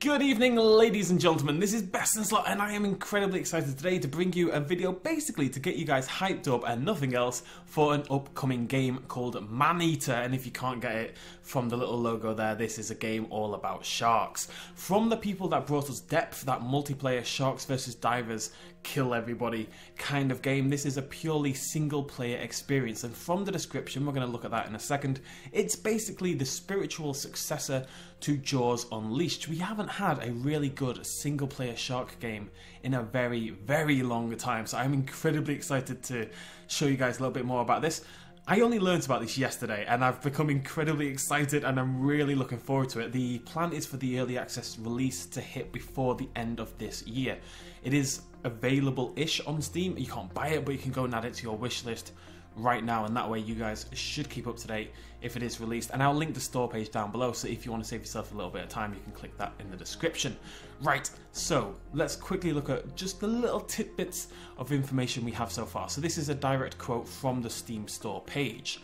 Good evening, ladies and gentlemen, this is Best in Slot and I am incredibly excited today to bring you a video basically to get you guys hyped up and nothing else for an upcoming game called Maneater. And if you can't get it from the little logo there, this is a game all about sharks. From the people that brought us Depth, that multiplayer sharks versus divers, kill everybody kind of game, this is a purely single player experience. And from the description, we're going to look at that in a second, it's basically the spiritual successor to Jaws Unleashed. We haven't had a really good single player shark game in a very, very long time, so I'm incredibly excited to show you guys a little bit more about this. I only learned about this yesterday and I've become incredibly excited and I'm really looking forward to it. The plan is for the early access release to hit before the end of this year. It is available-ish on Steam. You can't buy it, but you can go and add it to your wish list right now, and that way you guys should keep up to date if it is released. And I'll link the store page down below, so if you want to save yourself a little bit of time, you can click that in the description. Right, so let's quickly look at just the little tidbits of information we have so far. So this is a direct quote from the Steam store page.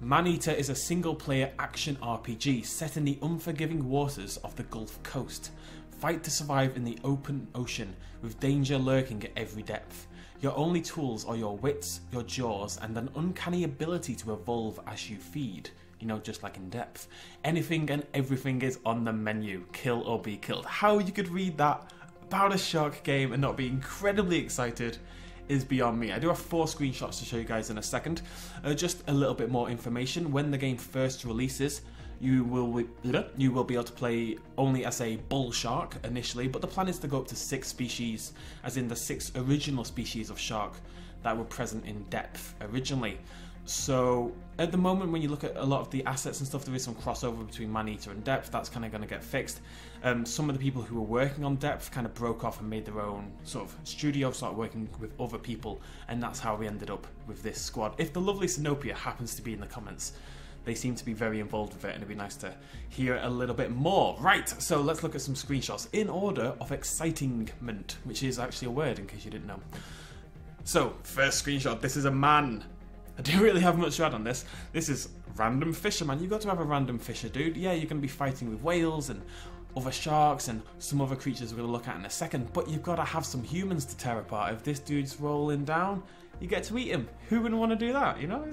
Maneater is a single-player action RPG set in the unforgiving waters of the Gulf Coast. Fight to survive in the open ocean, with danger lurking at every depth. Your only tools are your wits, your jaws, and an uncanny ability to evolve as you feed. You know, just like in Depth. Anything and everything is on the menu. Kill or be killed. How you could read that about a shark game and not be incredibly excited is beyond me. I do have 4 screenshots to show you guys in a second. Just a little bit more information. When the game first releases, you will be able to play only as a bull shark initially, but the plan is to go up to 6 species, as in the 6 original species of shark that were present in Depth originally. So at the moment, when you look at a lot of the assets and stuff, there is some crossover between Maneater and Depth. That's kind of going to get fixed. Some of the people who were working on Depth kind of broke off and made their own sort of studio, started working with other people, and that's how we ended up with this squad. If the lovely Sinopia happens to be in the comments, they seem to be very involved with it, and it'd be nice to hear a little bit more. Right, so let's look at some screenshots in order of excitingment, which is actually a word in case you didn't know. So, first screenshot, this is a man. I don't really have much to add on this. This is random fisherman. You've got to have a random fisher, dude. Yeah, you're going to be fighting with whales and other sharks and some other creatures we're going to look at in a second, but you've got to have some humans to tear apart. If this dude's rolling down, you get to eat him. Who wouldn't want to do that, you know?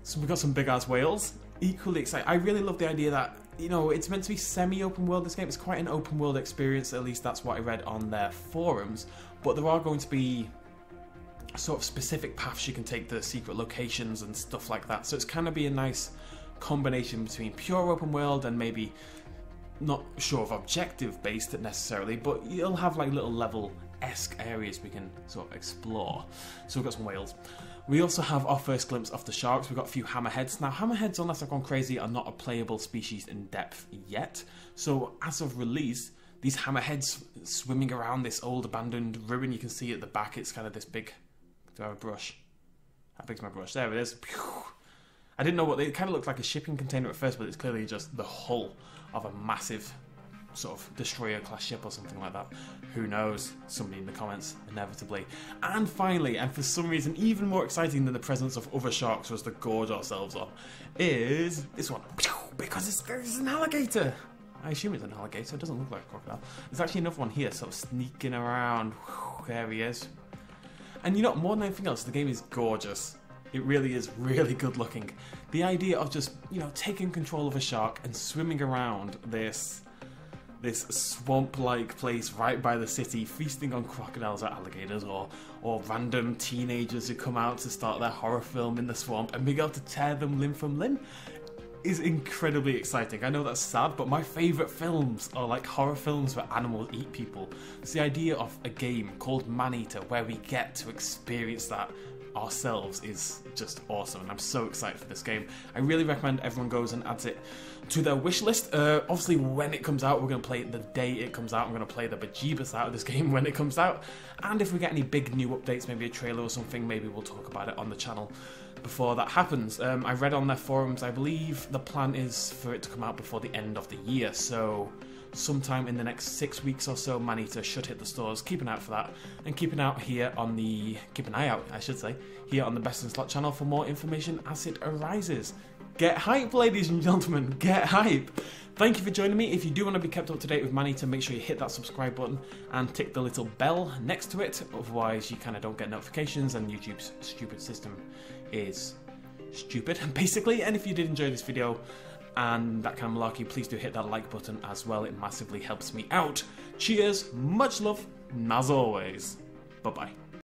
So we've got some big ass whales. Equally excited. I really love the idea that, you know, it's meant to be semi-open world, this game. It's quite an open world experience, at least that's what I read on their forums. But there are going to be sort of specific paths you can take to secret locations and stuff like that. So it's kind of be a nice combination between pure open world and maybe not sure of objective based necessarily, but you'll have like little level-esque areas we can sort of explore. So we've got some whales. We also have our first glimpse of the sharks. We've got a few hammerheads. Now, hammerheads, unless I've gone crazy, are not a playable species in Depth yet. So, as of release, these hammerheads swimming around this old abandoned ruin. You can see at the back, it's kind of this big... Do I have a brush? How big's my brush? There it is. I didn't know what... It kind of looked like a shipping container at first, but it's clearly just the hull of a massive sort of destroyer-class ship or something like that. Who knows? Somebody in the comments, inevitably. And finally, and for some reason even more exciting than the presence of other sharks for us to gorge ourselves on, is this one. Because it's an alligator. I assume it's an alligator. It doesn't look like a crocodile. There's actually another one here, sort of sneaking around. There he is. And you know, more than anything else, the game is gorgeous. It really is really good looking. The idea of just, you know, taking control of a shark and swimming around this swamp-like place right by the city, feasting on crocodiles or alligators, or random teenagers who come out to start their horror film in the swamp and being able to tear them limb from limb, is incredibly exciting. I know that's sad, but my favourite films are like horror films where animals eat people. It's the idea of a game called Maneater where we get to experience that ourselves is just awesome, and I'm so excited for this game. I really recommend everyone goes and adds it to their wish list. Obviously, when it comes out, we're going to play it the day it comes out. I'm going to play the bejeebus out of this game when it comes out, and if we get any big new updates, maybe a trailer or something, maybe we'll talk about it on the channel before that happens. I read on their forums, I believe the plan is for it to come out before the end of the year, so sometime in the next 6 weeks or so, Maneater should hit the stores. Keep an eye out for that, and keep an eye out here on the Best in Slot channel for more information as it arises. Get hype, ladies and gentlemen, get hype. Thank you for joining me. If you do want to be kept up to date with Maneater, make sure you hit that subscribe button and tick the little bell next to it. Otherwise, you kind of don't get notifications and YouTube's stupid system is stupid, basically. And if you did enjoy this video and that kind of malarkey, please do hit that like button as well. It massively helps me out. Cheers, much love, and as always, bye-bye.